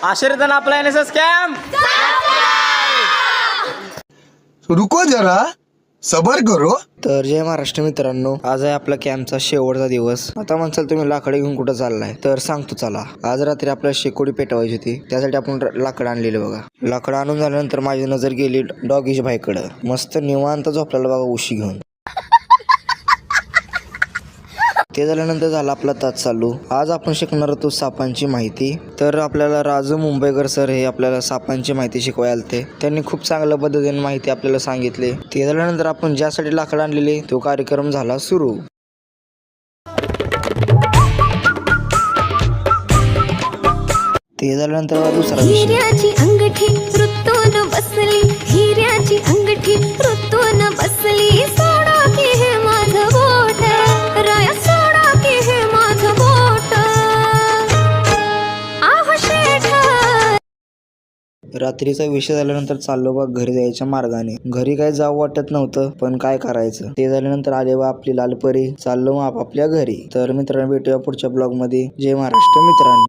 आशीर्वाद आपला NSS camp. रुको जरा सबर करो. तर जय महाराष्ट्र मित्रांनो, आज आहे आपला कॅम्पचा शेवटचा दिवस. आता म्हणसाल तुम्ही लाकडे घेऊन कुठं चाललाय, तर सांगतो चला. आज रात्री आपल्याला शेकोडी पेटवायची होती, त्यासाठी आपण लाकडं आणलेले बघा. लाकडं आणून झाल्यानंतर माझी नजर गेली डॉगीश भाईकडं. मस्त निवांत झोपलेला बघा उशी घेऊन. ते झाल्यानंतर झाला आपला तास चालू. आज आपण शिकणार होतो सापांची माहिती. तर आपल्याला राजू मुंबईकर सर हे आपल्याला सापांची माहिती शिकवायला आलते. त्यांनी खूप चांगल्या पद्धतीने माहिती आपल्याला सांगितली. ते झाल्यानंतर आपण ज्यासाठी लाकडं आणलेली तो कार्यक्रम झाला सुरू. ते झाल्यानंतर दुसरा विषय. हिऱ्याची अंगठी ऋतून बसली, हिऱ्याची अंगठी ऋतून बसली. सोडा की हे माझं बोट, राया सोडा की हे माझं बोट. आह शेठा. रात्रीचा विषय झाल्यानंतर चाललो बा घरी जायच्या मार्गाने. घरी काय जावं वाटत नव्हतं, पण काय करायचं. ते झाल्यानंतर आले बा आपली लालपरी. चाललो मग आपापल्या घरी. तर मित्रांनो, भेटूया पुढच्या ब्लॉग मध्ये. जय महाराष्ट्र मित्रांनो.